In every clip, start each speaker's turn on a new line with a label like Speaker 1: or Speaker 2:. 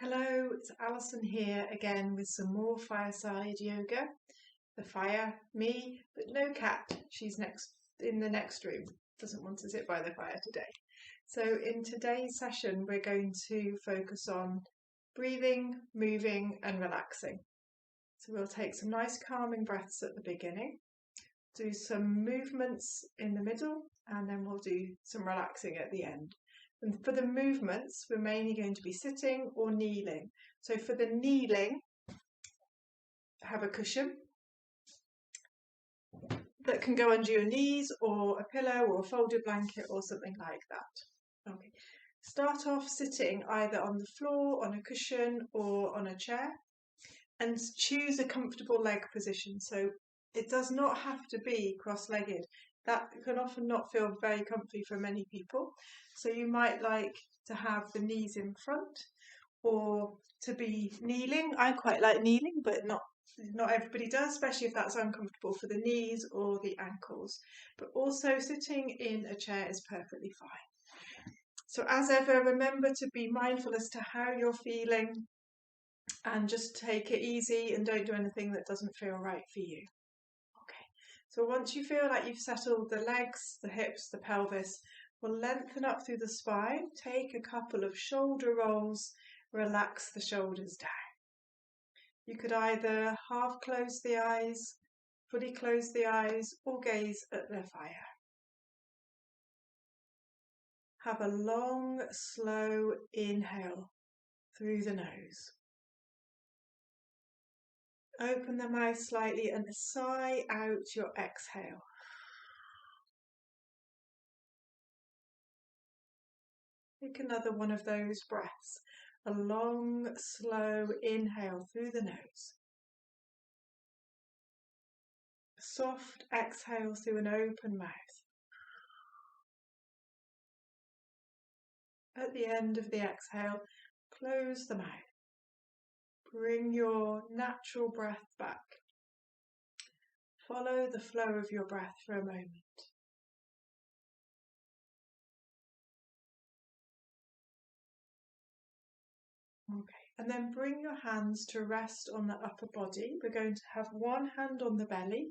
Speaker 1: Hello, it's Alison here again with some more fireside yoga. The fire, me, but no cat. She's next in the next room. Doesn't want to sit by the fire today. So in today's session, we're going to focus on breathing, moving, and relaxing. So we'll take some nice calming breaths at the beginning, do some movements in the middle, and then we'll do some relaxing at the end. And for the movements, we're mainly going to be sitting or kneeling. So for the kneeling, have a cushion that can go under your knees, or a pillow or a folded blanket or something like that. Okay. Start off sitting either on the floor, on a cushion, or on a chair, and choose a comfortable leg position. So it does not have to be cross-legged. That can often not feel very comfy for many people. So you might like to have the knees in front or to be kneeling. I quite like kneeling, but not everybody does, especially if that's uncomfortable for the knees or the ankles. But also sitting in a chair is perfectly fine. So as ever, remember to be mindful as to how you're feeling and just take it easy and don't do anything that doesn't feel right for you. Okay, so once you feel like you've settled the legs, the hips, the pelvis, we'll lengthen up through the spine, take a couple of shoulder rolls, relax the shoulders down. You could either half close the eyes, fully close the eyes, or gaze at the fire. Have a long, slow inhale through the nose. Open the mouth slightly and sigh out your exhale. Take another one of those breaths. A long, slow inhale through the nose. A soft exhale through an open mouth. At the end of the exhale, close the mouth. Bring your natural breath back. Follow the flow of your breath for a moment. Okay, and then bring your hands to rest on the upper body. We're going to have one hand on the belly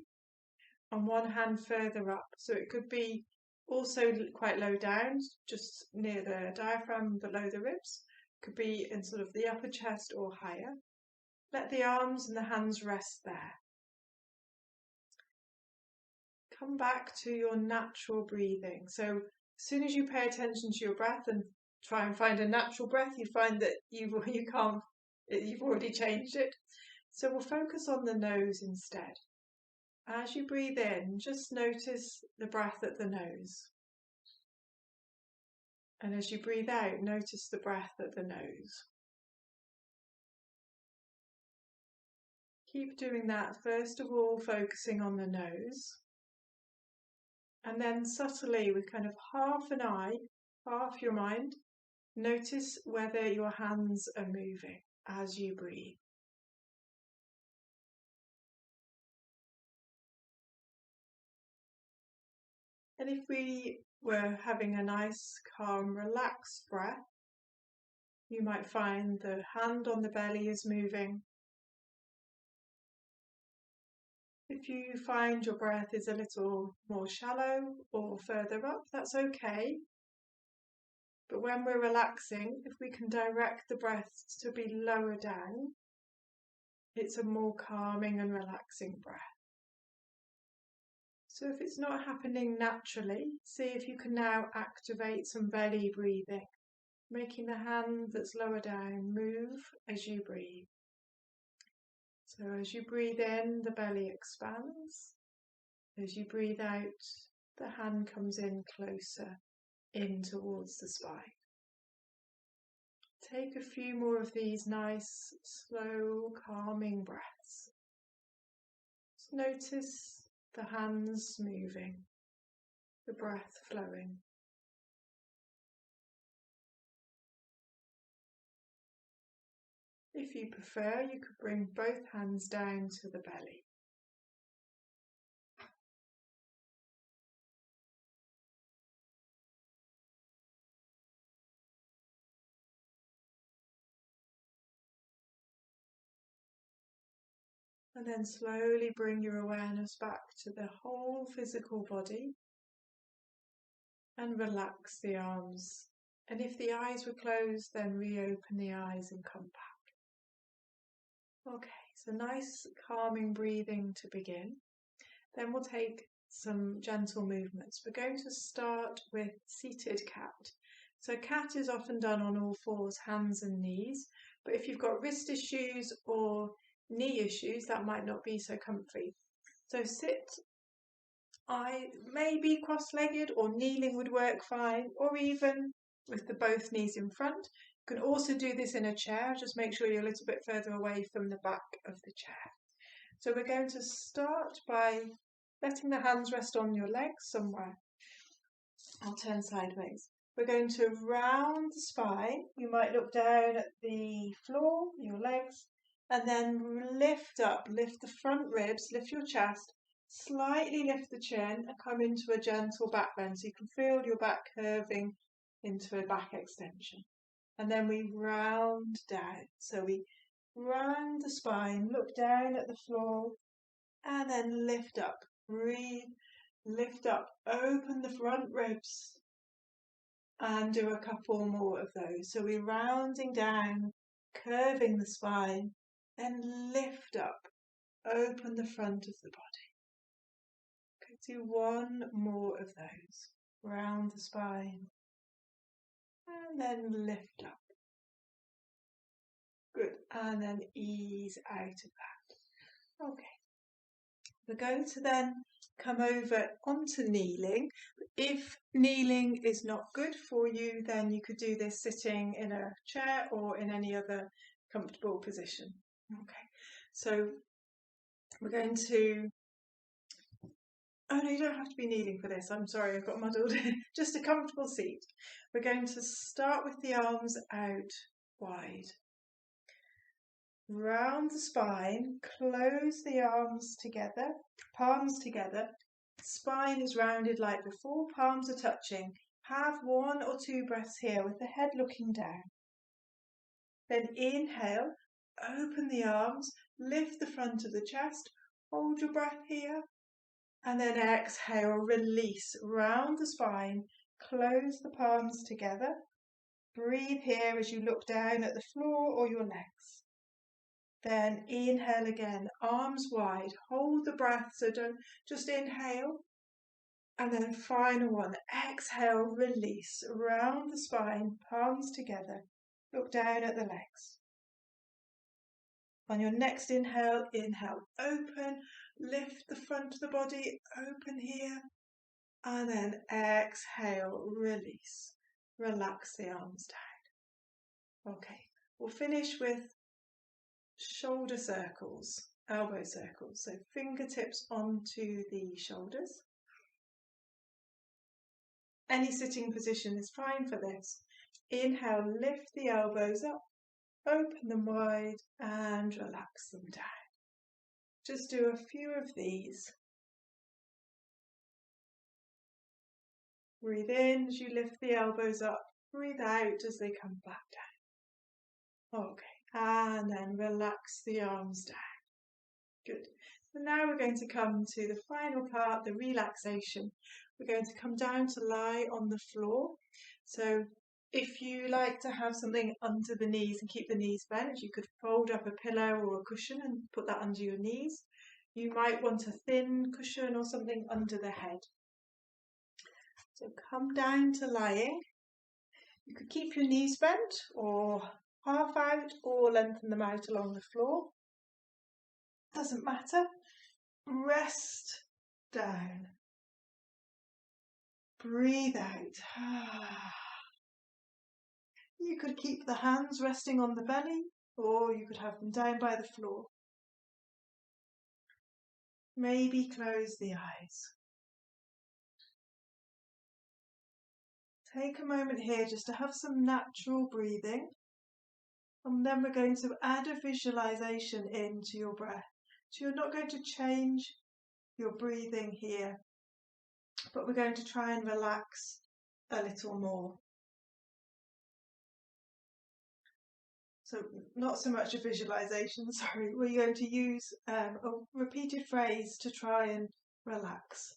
Speaker 1: and one hand further up. So it could be also quite low down, just near the diaphragm, below the ribs. Could be in sort of the upper chest or higher. Let the arms and the hands rest there. Come back to your natural breathing. So as soon as you pay attention to your breath and try and find a natural breath, you find that you've already changed it. So we'll focus on the nose instead. As you breathe in, just notice the breath at the nose. And as you breathe out, notice the breath at the nose. Keep doing that, first of all, focusing on the nose. And then subtly, with kind of half an eye, half your mind, notice whether your hands are moving as you breathe. And if we were having a nice, calm, relaxed breath, you might find the hand on the belly is moving. If you find your breath is a little more shallow or further up, that's okay. But when we're relaxing, if we can direct the breath to be lower down, it's a more calming and relaxing breath. So if it's not happening naturally, see if you can now activate some belly breathing, making the hand that's lower down move as you breathe. So as you breathe in, the belly expands. As you breathe out, the hand comes in closer, in towards the spine. Take a few more of these nice, slow, calming breaths. Just notice the hands moving, the breath flowing. If you prefer, you could bring both hands down to the belly. And then slowly bring your awareness back to the whole physical body and relax the arms. And if the eyes were closed, then reopen the eyes and come back. Okay, so nice calming breathing to begin. Then we'll take some gentle movements. We're going to start with seated cat. So cat is often done on all fours, hands and knees. But if you've got wrist issues or knee issues, that might not be so comfy. So sit, maybe cross-legged or kneeling would work fine, or even with both knees in front. You can also do this in a chair, just make sure you're a little bit further away from the back of the chair. So we're going to start by letting the hands rest on your legs somewhere. I'll turn sideways. We're going to round the spine. You might look down at the floor, your legs, and then lift up, lift the front ribs, lift your chest, slightly lift the chin and come into a gentle back bend so you can feel your back curving into a back extension. And then we round down. So we round the spine, look down at the floor, and then lift up. Breathe, lift up, open the front ribs, and do a couple more of those. So we're rounding down, curving the spine, then lift up, open the front of the body. Okay, do one more of those. Round the spine, and then lift up. Good, and then ease out of that. Okay. We're going to then come over onto kneeling. If kneeling is not good for you, then you could do this sitting in a chair or in any other comfortable position. Okay, so we're going to... Oh no, you don't have to be kneeling for this. I'm sorry, I've got muddled. Just a comfortable seat. We're going to start with the arms out wide. Round the spine, close the arms together, palms together. Spine is rounded like before, palms are touching. Have 1 or 2 breaths here with the head looking down. Then inhale, open the arms, lift the front of the chest, hold your breath here. And then exhale, release, round the spine, close the palms together. Breathe here as you look down at the floor or your legs. Then inhale again, arms wide, hold the breath, so don't just inhale. And then final one, exhale, release, round the spine, palms together, look down at the legs. On your next inhale, inhale, open, lift the front of the body, open here. And then exhale, release, relax the arms down. Okay, we'll finish with shoulder circles, elbow circles. So fingertips onto the shoulders. Any sitting position is fine for this. Inhale, lift the elbows up, open them wide and relax them down. Just do a few of these. Breathe in as you lift the elbows up. Breathe out as they come back down. Okay, and then relax the arms down. Good. So now we're going to come to the final part, the relaxation. We're going to come down to lie on the floor. So if you like to have something under the knees and keep the knees bent, you could fold up a pillow or a cushion and put that under your knees. You might want a thin cushion or something under the head. So come down to lying. You could keep your knees bent or half out or lengthen them out along the floor. Doesn't matter. Rest down. Breathe out. You could keep the hands resting on the belly or you could have them down by the floor. Maybe close the eyes. Take a moment here just to have some natural breathing. And then we're going to add a visualization into your breath. So you're not going to change your breathing here, but we're going to try and relax a little more. So not so much a visualization, sorry. We're going to use a repeated phrase to try and relax.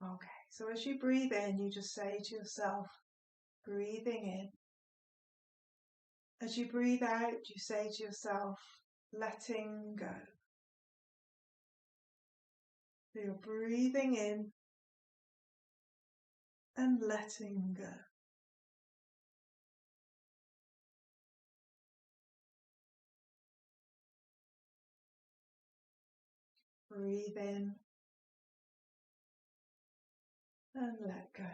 Speaker 1: Okay, so as you breathe in, you just say to yourself, breathing in. As you breathe out, you say to yourself, letting go. So you're breathing in and letting go. Breathe in and let go.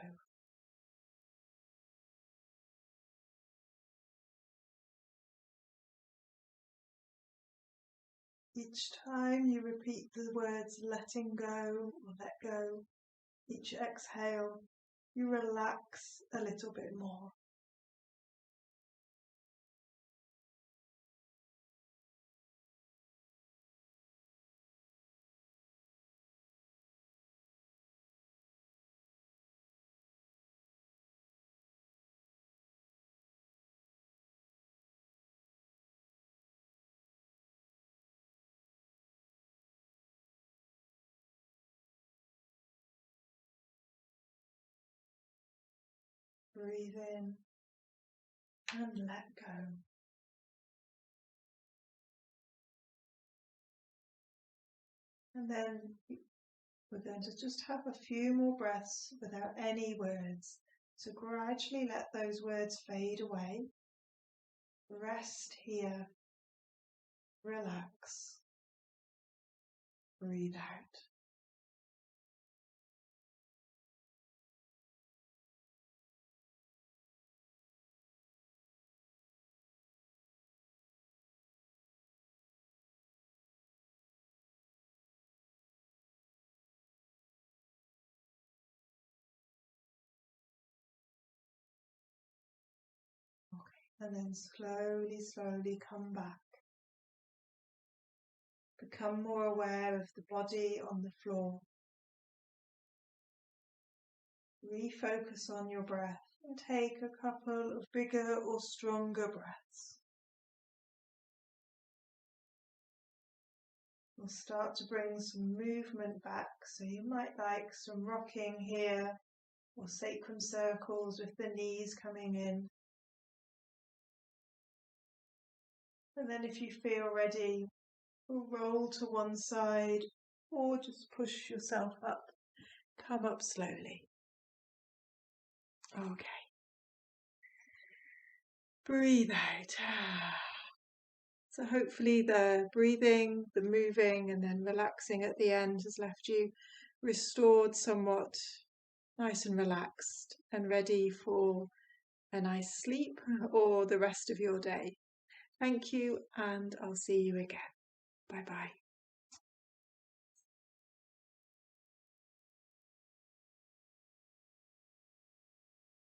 Speaker 1: Each time you repeat the words letting go or let go, each exhale, you relax a little bit more. Breathe in and let go. And then we're going to just have a few more breaths without any words. So gradually let those words fade away. Rest here. Relax. Breathe out. And then slowly come back. Become more aware of the body on the floor. Refocus on your breath and take a couple of bigger or stronger breaths. We'll start to bring some movement back. So you might like some rocking here or sacrum circles with the knees coming in. And then if you feel ready, roll to one side or just push yourself up. Come up slowly. Okay. Breathe out. So hopefully the breathing, the moving and then relaxing at the end has left you restored somewhat, nice and relaxed and ready for a nice sleep or the rest of your day. Thank you, and I'll see you again. Bye bye.